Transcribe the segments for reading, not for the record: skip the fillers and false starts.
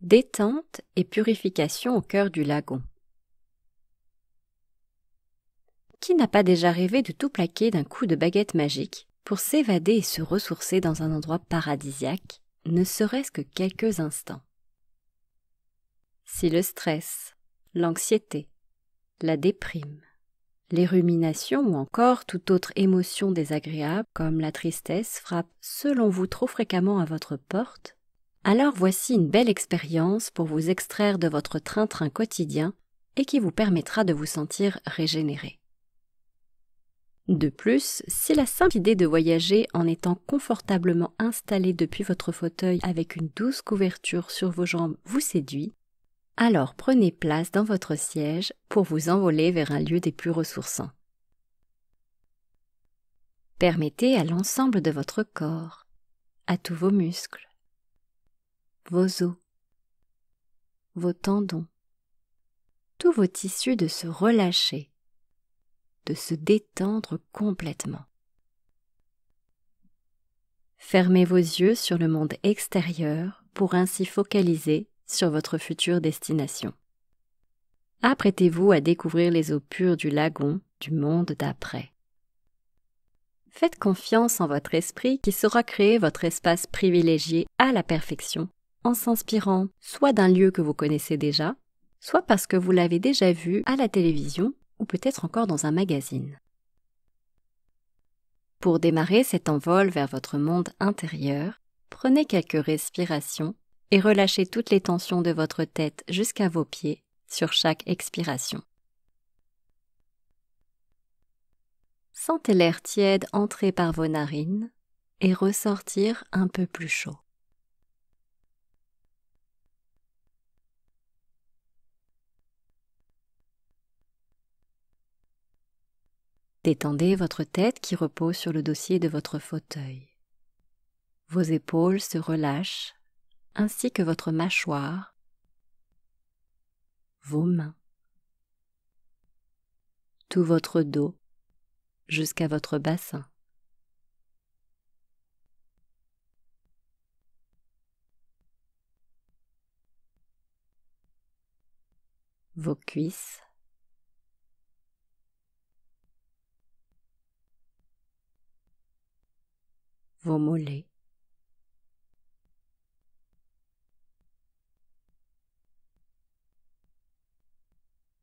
Détente et purification au cœur du lagon. Qui n'a pas déjà rêvé de tout plaquer d'un coup de baguette magique pour s'évader et se ressourcer dans un endroit paradisiaque, ne serait-ce que quelques instants? Si le stress, l'anxiété, la déprime, les ruminations ou encore toute autre émotion désagréable comme la tristesse frappe selon vous trop fréquemment à votre porte, alors voici une belle expérience pour vous extraire de votre train-train quotidien et qui vous permettra de vous sentir régénéré. De plus, si la simple idée de voyager en étant confortablement installé depuis votre fauteuil avec une douce couverture sur vos jambes vous séduit, alors prenez place dans votre siège pour vous envoler vers un lieu des plus ressourçants. Permettez à l'ensemble de votre corps, à tous vos muscles, vos os, vos tendons, tous vos tissus de se relâcher, de se détendre complètement. Fermez vos yeux sur le monde extérieur pour ainsi focaliser sur votre future destination. Apprêtez-vous à découvrir les eaux pures du lagon du monde d'après. Faites confiance en votre esprit qui saura créer votre espace privilégié à la perfection en s'inspirant soit d'un lieu que vous connaissez déjà, soit parce que vous l'avez déjà vu à la télévision ou peut-être encore dans un magazine. Pour démarrer cet envol vers votre monde intérieur, prenez quelques respirations et relâchez toutes les tensions de votre tête jusqu'à vos pieds sur chaque expiration. Sentez l'air tiède entrer par vos narines et ressortir un peu plus chaud. Détendez votre tête qui repose sur le dossier de votre fauteuil. Vos épaules se relâchent, ainsi que votre mâchoire, vos mains, tout votre dos jusqu'à votre bassin. Vos cuisses, vos mollets,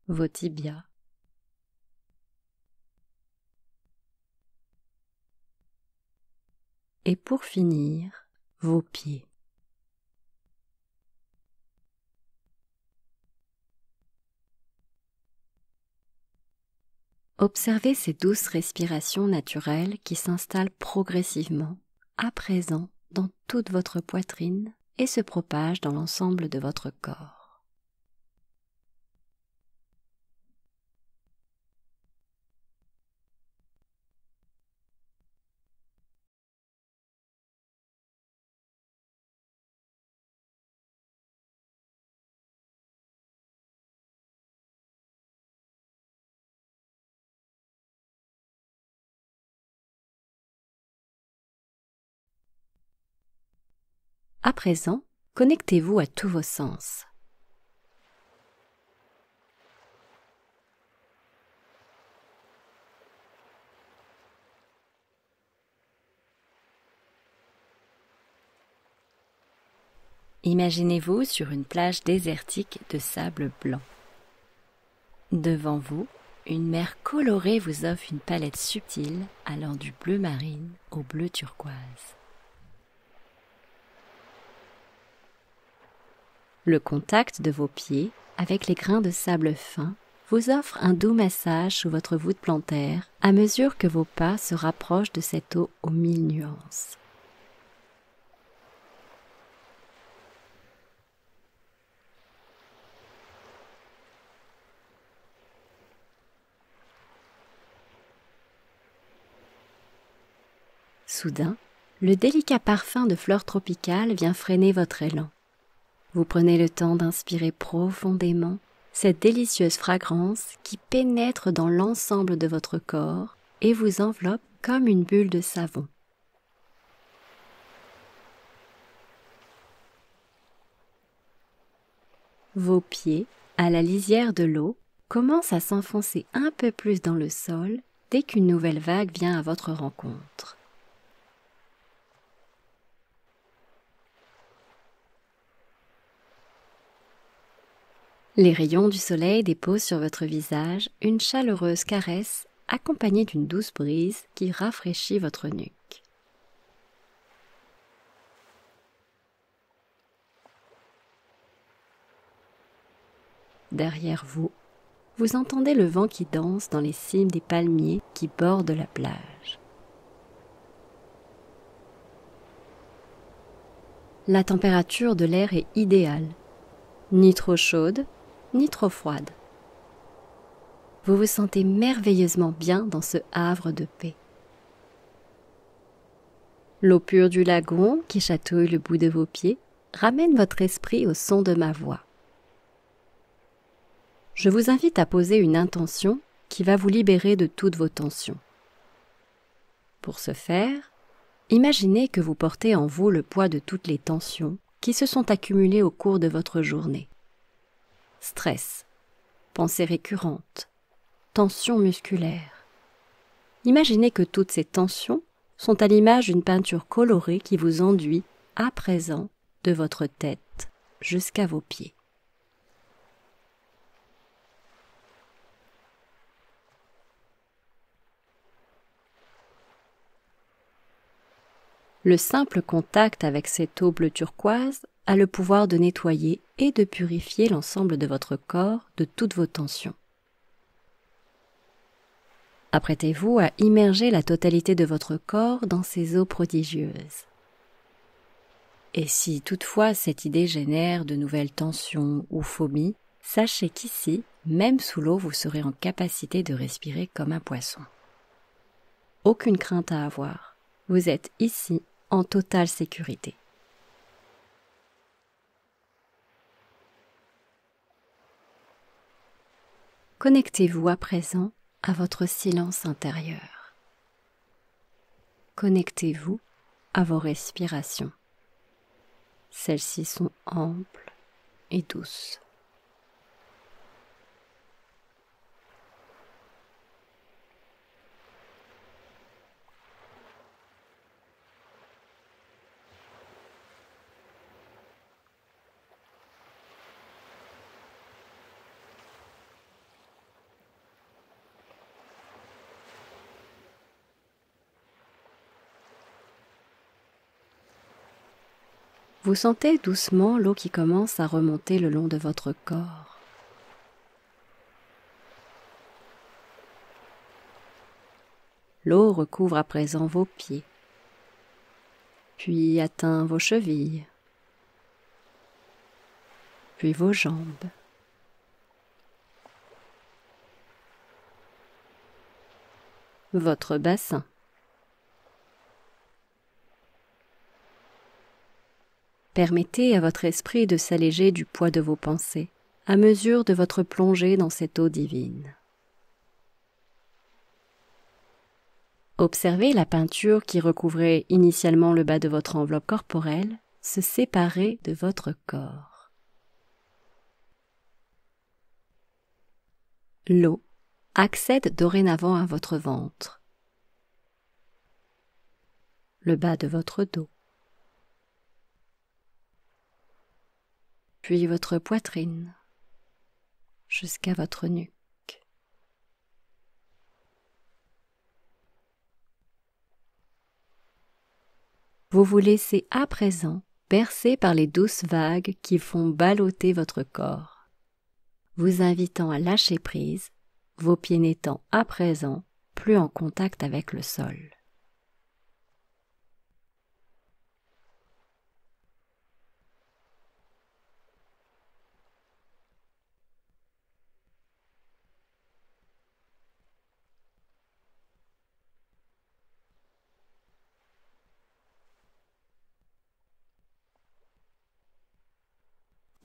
vos tibias, et pour finir, vos pieds. Observez ces douces respirations naturelles qui s'installent progressivement, à présent, dans toute votre poitrine et se propagent dans l'ensemble de votre corps. À présent, connectez-vous à tous vos sens. Imaginez-vous sur une plage désertique de sable blanc. Devant vous, une mer colorée vous offre une palette subtile allant du bleu marine au bleu turquoise. Le contact de vos pieds avec les grains de sable fin vous offre un doux massage sous votre voûte plantaire à mesure que vos pas se rapprochent de cette eau aux mille nuances. Soudain, le délicat parfum de fleurs tropicales vient freiner votre élan. Vous prenez le temps d'inspirer profondément cette délicieuse fragrance qui pénètre dans l'ensemble de votre corps et vous enveloppe comme une bulle de savon. Vos pieds, à la lisière de l'eau, commencent à s'enfoncer un peu plus dans le sol dès qu'une nouvelle vague vient à votre rencontre. Les rayons du soleil déposent sur votre visage une chaleureuse caresse accompagnée d'une douce brise qui rafraîchit votre nuque. Derrière vous, vous entendez le vent qui danse dans les cimes des palmiers qui bordent la plage. La température de l'air est idéale, ni trop chaude, ni trop froide. Vous vous sentez merveilleusement bien dans ce havre de paix. L'eau pure du lagon qui chatouille le bout de vos pieds ramène votre esprit au son de ma voix. Je vous invite à poser une intention qui va vous libérer de toutes vos tensions. Pour ce faire, imaginez que vous portez en vous le poids de toutes les tensions qui se sont accumulées au cours de votre journée. Stress, pensées récurrentes, tensions musculaires. Imaginez que toutes ces tensions sont à l'image d'une peinture colorée qui vous enduit à présent de votre tête jusqu'à vos pieds. Le simple contact avec cette eau bleu turquoise a le pouvoir de nettoyer et de purifier l'ensemble de votre corps de toutes vos tensions. Apprêtez-vous à immerger la totalité de votre corps dans ces eaux prodigieuses. Et si toutefois cette idée génère de nouvelles tensions ou phobies, sachez qu'ici, même sous l'eau, vous serez en capacité de respirer comme un poisson. Aucune crainte à avoir. Vous êtes ici en totale sécurité. Connectez-vous à présent à votre silence intérieur. Connectez-vous à vos respirations. Celles-ci sont amples et douces. Vous sentez doucement l'eau qui commence à remonter le long de votre corps. L'eau recouvre à présent vos pieds, puis atteint vos chevilles, puis vos jambes. Votre bassin. Permettez à votre esprit de s'alléger du poids de vos pensées à mesure de votre plongée dans cette eau divine. Observez la peinture qui recouvrait initialement le bas de votre enveloppe corporelle se séparer de votre corps. L'eau accède dorénavant à votre ventre, le bas de votre dos, puis votre poitrine, jusqu'à votre nuque. Vous vous laissez à présent bercer par les douces vagues qui font balloter votre corps, vous invitant à lâcher prise, vos pieds n'étant à présent plus en contact avec le sol.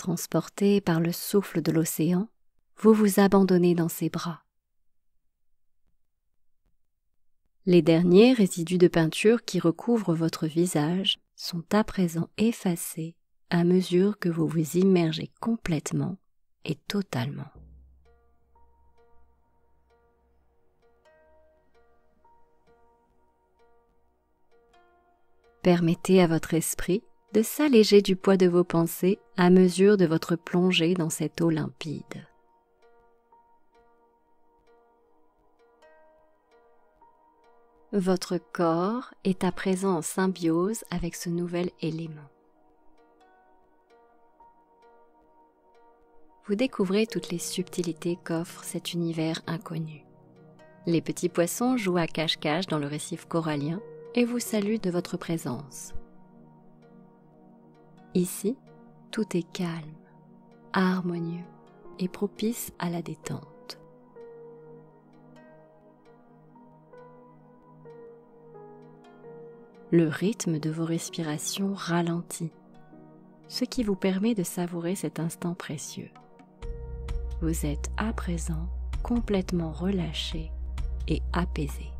Transporté par le souffle de l'océan, vous vous abandonnez dans ses bras. Les derniers résidus de peinture qui recouvrent votre visage sont à présent effacés à mesure que vous vous immergez complètement et totalement. Permettez à votre esprit de s'alléger du poids de vos pensées à mesure de votre plongée dans cette eau limpide. Votre corps est à présent en symbiose avec ce nouvel élément. Vous découvrez toutes les subtilités qu'offre cet univers inconnu. Les petits poissons jouent à cache-cache dans le récif corallien et vous saluent de votre présence. Ici, tout est calme, harmonieux et propice à la détente. Le rythme de vos respirations ralentit, ce qui vous permet de savourer cet instant précieux. Vous êtes à présent complètement relâché et apaisé.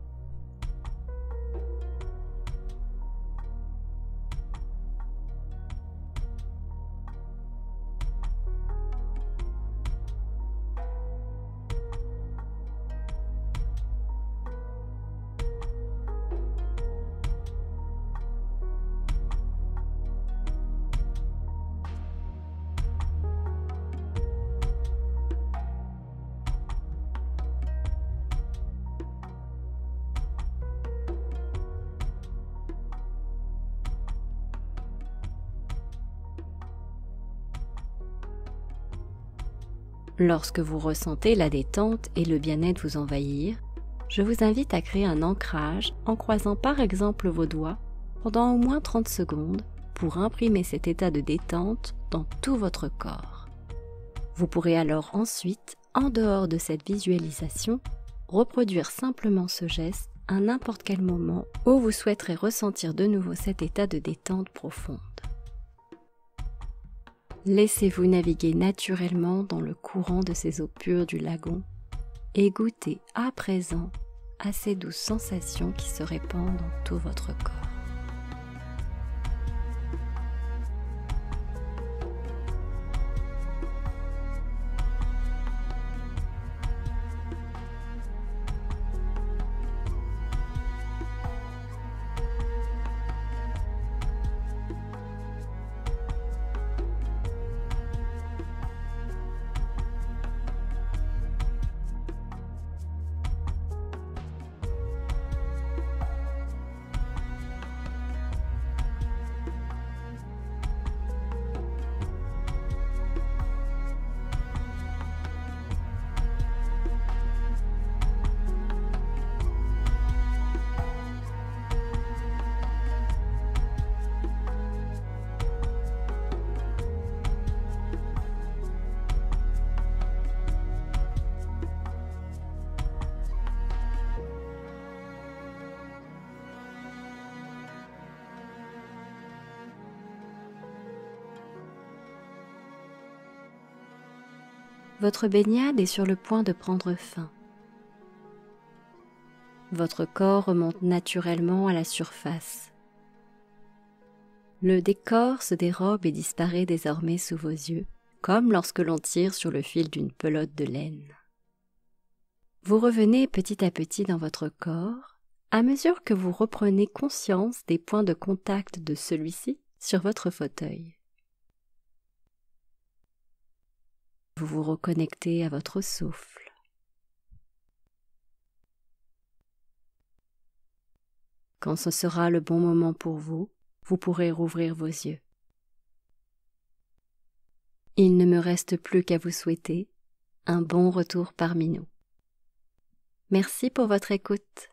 Lorsque vous ressentez la détente et le bien-être vous envahir, je vous invite à créer un ancrage en croisant par exemple vos doigts pendant au moins 30 secondes pour imprimer cet état de détente dans tout votre corps. Vous pourrez alors ensuite, en dehors de cette visualisation, reproduire simplement ce geste à n'importe quel moment où vous souhaiterez ressentir de nouveau cet état de détente profonde. Laissez-vous naviguer naturellement dans le courant de ces eaux pures du lagon et goûtez à présent à ces douces sensations qui se répandent dans tout votre corps. Votre baignade est sur le point de prendre fin. Votre corps remonte naturellement à la surface. Le décor se dérobe et disparaît désormais sous vos yeux, comme lorsque l'on tire sur le fil d'une pelote de laine. Vous revenez petit à petit dans votre corps, à mesure que vous reprenez conscience des points de contact de celui-ci sur votre fauteuil. Vous vous reconnectez à votre souffle. Quand ce sera le bon moment pour vous, vous pourrez rouvrir vos yeux. Il ne me reste plus qu'à vous souhaiter un bon retour parmi nous. Merci pour votre écoute.